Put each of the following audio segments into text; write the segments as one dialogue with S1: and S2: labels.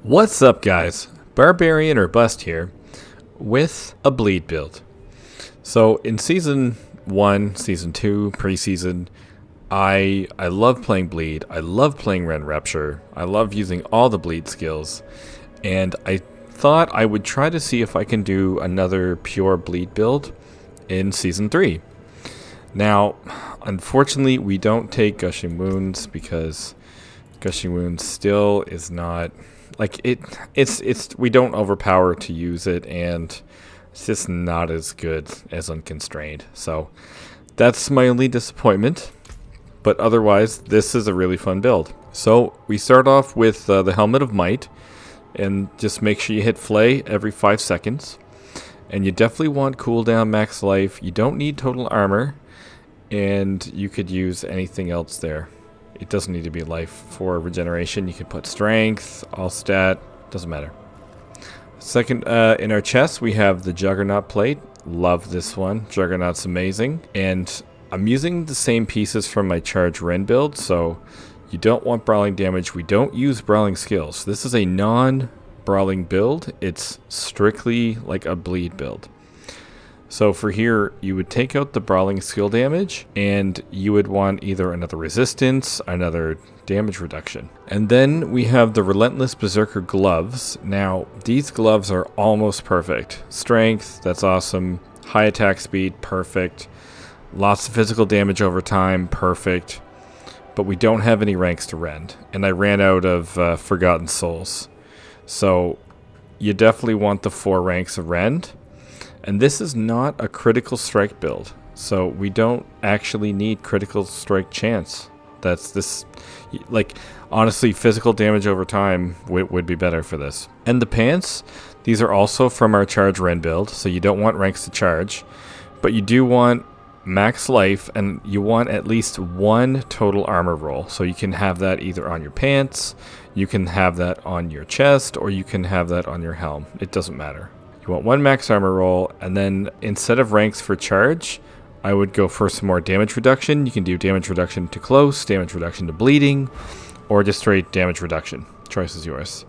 S1: What's up, guys? Barbarian or Bust here with a bleed build. So in Season 1, Season 2, Preseason, I love playing bleed. I love playing Rend Rupture. I love using all the bleed skills. And I thought I would try to see if I can do another pure bleed build in Season 3. Now, unfortunately, we don't take Gushing Wounds because Gushing Wounds still is not... like it's we don't overpower to use it, and it's just not as good as Unconstrained. So that's my only disappointment. But otherwise, this is a really fun build. So we start off with the Helmet of Might, and just make sure you hit Flay every 5 seconds. And you definitely want cooldown, max life. You don't need total armor, and you could use anything else there. It doesn't need to be life for regeneration. You can put strength, all stat, doesn't matter. Second, in our chest, we have the Juggernaut plate. Love this one. Juggernaut's amazing. And I'm using the same pieces from my charge Rend build, so you don't want brawling damage. We don't use brawling skills. This is a non-brawling build. It's strictly like a bleed build. So for here, you would take out the brawling skill damage, and you would want either another resistance, another damage reduction. And then we have the Relentless Berserker gloves. Now, these gloves are almost perfect. Strength, that's awesome. High attack speed, perfect. Lots of physical damage over time, perfect. But we don't have any ranks to Rend, and I ran out of Forgotten Souls. So you definitely want the 4 ranks of Rend. And this is not a critical strike build, so we don't actually need critical strike chance. That's this, like, honestly, physical damage over time would be better for this. And the pants, these are also from our charge Rend build, so you don't want ranks to charge, but you do want max life, and you want at least 1 total armor roll. So you can have that either on your pants, you can have that on your chest, or you can have that on your helm. It doesn't matter. You want 1 max armor roll, and then instead of ranks for charge, I would go for some more damage reduction. You can do damage reduction to close, damage reduction to bleeding, or just straight damage reduction. Choice is yours.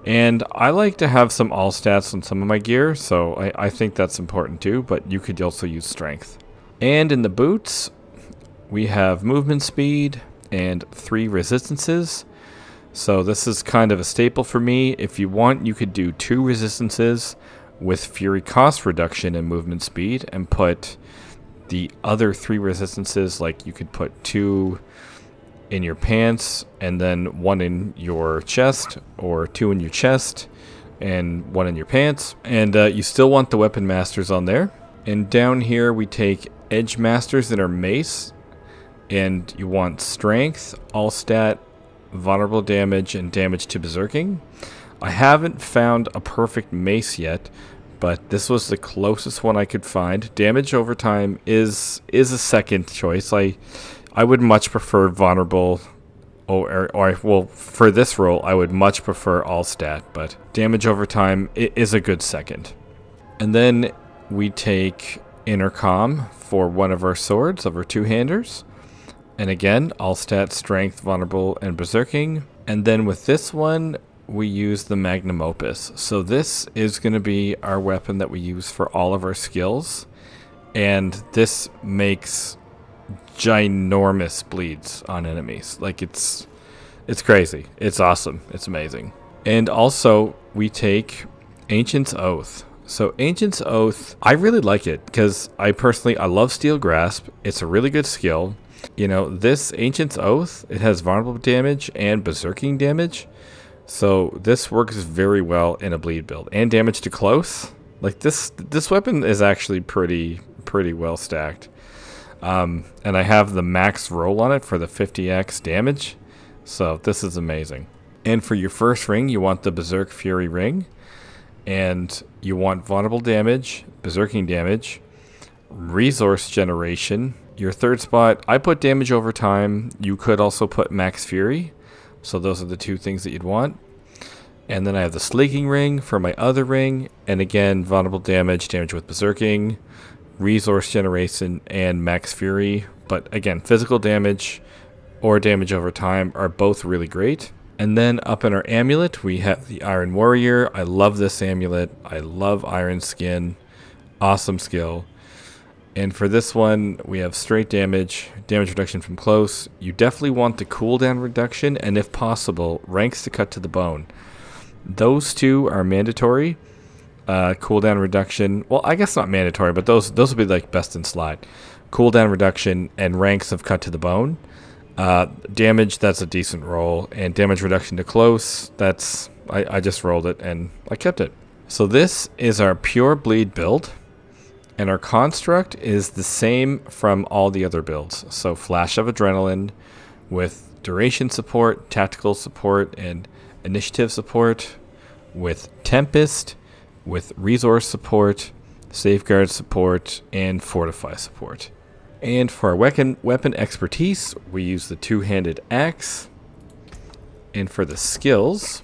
S1: And I like to have some all stats on some of my gear, so I think that's important too, but you could also use strength. And in the boots, we have movement speed and 3 resistances. So this is kind of a staple for me. If you want, you could do 2 resistances with Fury cost reduction and movement speed, and put the other 3 resistances, like you could put 2 in your pants and then 1 in your chest, or 2 in your chest and 1 in your pants. And you still want the weapon masters on there. And down here we take edge masters in our mace, and you want strength, all stat, vulnerable damage, and damage to berserking. I haven't found a perfect mace yet, but this was the closest one I could find. Damage over time is a second choice. I would much prefer vulnerable, or well, for this role, I would much prefer all stat, but damage over time is a good second. And then we take intercom for one of our swords, of our 2-handers. And again, all stat, strength, vulnerable, and berserking. And then with this one, we use the Magnum Opus. So this is going to be our weapon that we use for all of our skills. And this makes ginormous bleeds on enemies. Like, it's crazy. It's awesome. It's amazing. And also, we take Ancient's Oath. So Ancient's Oath, I really like it because I love Steel Grasp. It's a really good skill. You know, this Ancient's Oath, it has vulnerable damage and berserking damage. So this works very well in a bleed build. And damage to close. Like, this weapon is actually pretty well stacked. And I have the max roll on it for the 50x damage. So this is amazing. And for your first ring, you want the Berserk Fury ring. And you want vulnerable damage, berserking damage, resource generation. Your third spot, I put damage over time. You could also put max fury. So those are the 2 things that you'd want. And then I have the Slaking ring for my other ring. And again, vulnerable damage, damage with berserking, resource generation, and max fury. But again, physical damage or damage over time are both really great. And then up in our amulet, we have the Iron Warrior. I love this amulet. I love Iron Skin. Awesome skill. And for this one, we have straight damage, damage reduction from close. You definitely want the cooldown reduction, and if possible, ranks to cut to the bone. Those two are mandatory. Cooldown reduction, well, I guess not mandatory, but those will be like best in slide. Cooldown reduction and ranks of cut to the bone. Damage, that's a decent roll, and damage reduction to close, that's, I just rolled it and I kept it. So this is our pure bleed build, and our construct is the same from all the other builds. So Flash of Adrenaline with duration support, tactical support, and initiative support, with Tempest, with resource support, safeguard support, and fortify support. And for our weapon expertise, we use the two-handed axe. And for the skills,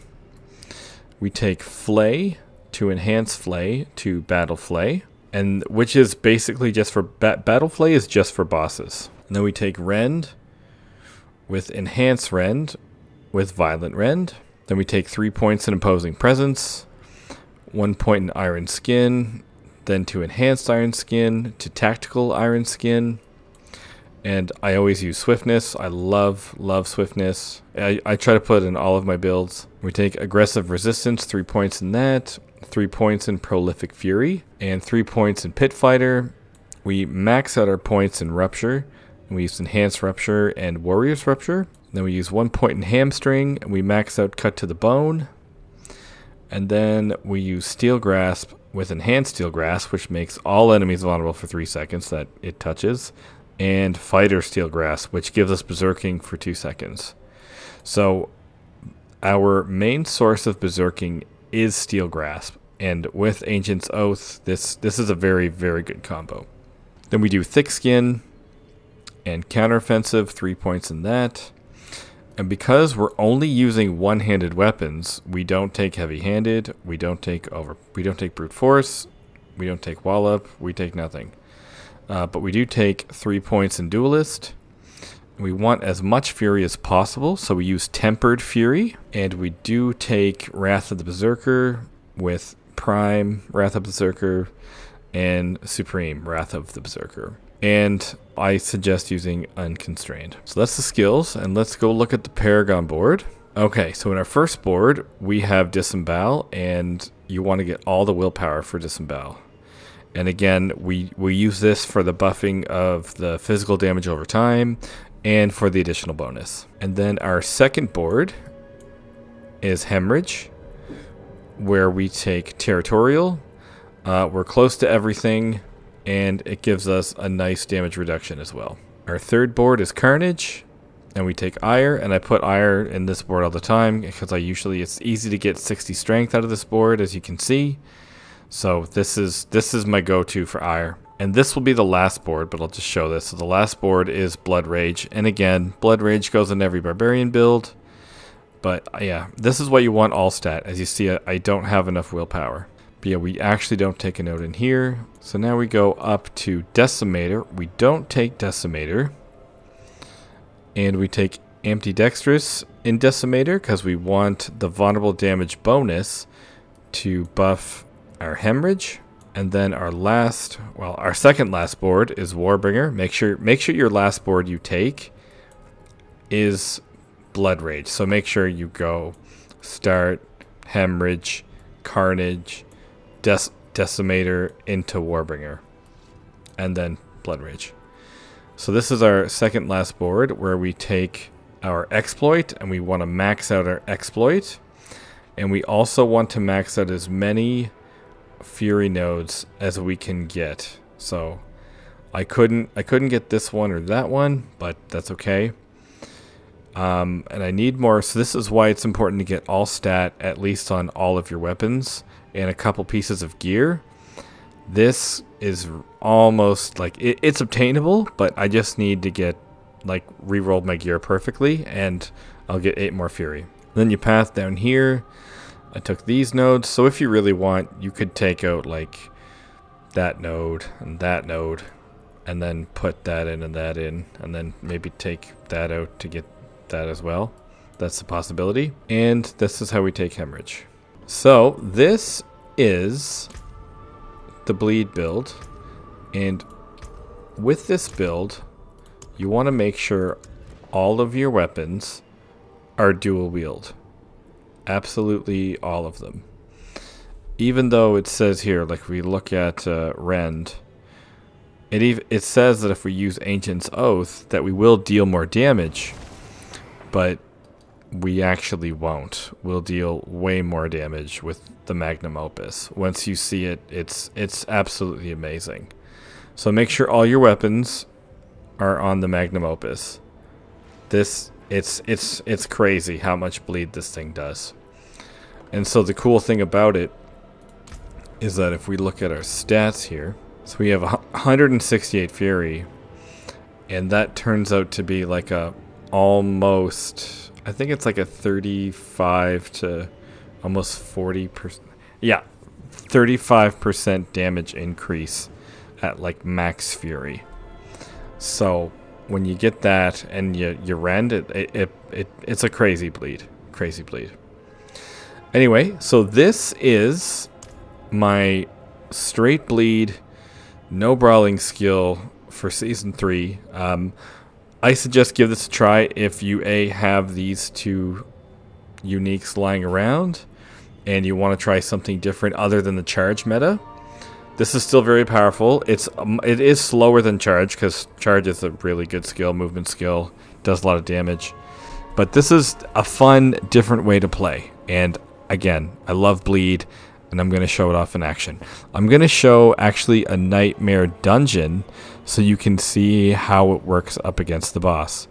S1: we take Flay to enhance Flay to Battle Flay, and which is basically just for Battle Flay is just for bosses. And then we take Rend with Enhance Rend with Violent Rend. Then we take 3 points in Imposing Presence, 1 point in Iron Skin, then to Enhanced Iron Skin, to Tactical Iron Skin. And I always use Swiftness. I love Swiftness. I try to put it in all of my builds. We take Aggressive Resistance, 3 points in that, 3 points in Prolific Fury, and 3 points in Pit Fighter. We max out our points in Rupture, and we use Enhanced Rupture and Warrior's Rupture. Then we use 1 point in Hamstring, and we max out Cut to the Bone. And then we use Steel Grasp with Enhanced Steel Grasp, which makes all enemies vulnerable for 3 seconds that it touches, and Fighter Steel Grasp, which gives us Berserking for 2 seconds. So our main source of Berserking is Steel Grasp, and with Ancient's Oath, this is a very, very good combo. Then we do Thick Skin and Counteroffensive, 3 points in that. And because we're only using one-handed weapons, we don't take heavy-handed, we don't take brute force, we don't take wallop, we take nothing. But we do take 3 points in Duelist. We want as much Fury as possible, so we use Tempered Fury. And we do take Wrath of the Berserker with Prime Wrath of the Berserker and Supreme Wrath of the Berserker. And I suggest using Unconstrained. So that's the skills, and let's go look at the Paragon board. Okay, so in our first board, we have Disembowel, and you want to get all the willpower for Disembowel. And again, we use this for the buffing of the physical damage over time and for the additional bonus. And then our second board is Hemorrhage, where we take Territorial. We're close to everything, and it gives us a nice damage reduction as well. Our third board is Carnage, and we take Ire, and I put Ire in this board all the time because it's easy to get 60 strength out of this board, as you can see. So this is my go-to for Ire. And this will be the last board, but I'll just show this. So the last board is Blood Rage. And again, Blood Rage goes in every Barbarian build. But yeah, this is what you want all stat. As you see, I don't have enough willpower. But yeah, we actually don't take a note in here. So now we go up to Decimator. We don't take Decimator. And we take Ambidextrous in Decimator because we want the vulnerable damage bonus to buff our Hemorrhage. And then our second last board is Warbringer. Make sure your last board you take is Blood Rage. So make sure you go start Hemorrhage, Carnage, Decimator into Warbringer, and then Blood Rage. So this is our second last board where we take our Exploit, and we want to max out our Exploit, and we also want to max out as many Fury nodes as we can get. So I couldn't get this one or that one, but that's okay. And I need more, so this is why it's important to get all stat at least on all of your weapons and a couple pieces of gear. This is almost like it's obtainable, but I just need to get like re-rolled my gear perfectly, and I'll get 8 more Fury. Then you path down here. I took these nodes, so if you really want, you could take out like that node, and then put that in and that in, and then maybe take that out to get that as well. That's a possibility. And this is how we take hemorrhage. So this is the bleed build. And with this build, you want to make sure all of your weapons are dual wield. Absolutely all of them. Even though it says here, like we look at Rend, it says that if we use Ancient's Oath, that we will deal more damage, but we actually won't. We'll deal way more damage with the Magnum Opus. Once you see it, it's absolutely amazing. So make sure all your weapons are on the Magnum Opus. It's crazy how much bleed this thing does. And so the cool thing about it is that if we look at our stats here, so we have 168 Fury, and that turns out to be like a almost, I think it's like a 35 to almost 40%. Yeah, 35% damage increase at like max Fury. So when you get that and you rend it's a crazy bleed. Crazy bleed. Anyway, so this is my straight bleed, no brawling skill for Season 3. I suggest give this a try if you have these two uniques lying around and you want to try something different other than the charge meta. This is still very powerful. It is slower than charge because charge is a really good skill, movement skill, does a lot of damage. But this is a fun, different way to play. And again, I love bleed, and I'm going to show it off in action. I'm going to show actually a nightmare dungeon so you can see how it works up against the boss.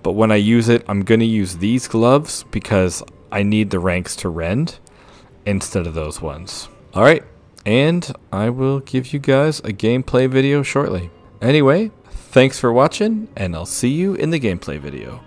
S1: But when I use it, I'm going to use these gloves because I need the ranks to rend instead of those ones. Alright, and I will give you guys a gameplay video shortly. Anyway, thanks for watching, and I'll see you in the gameplay video.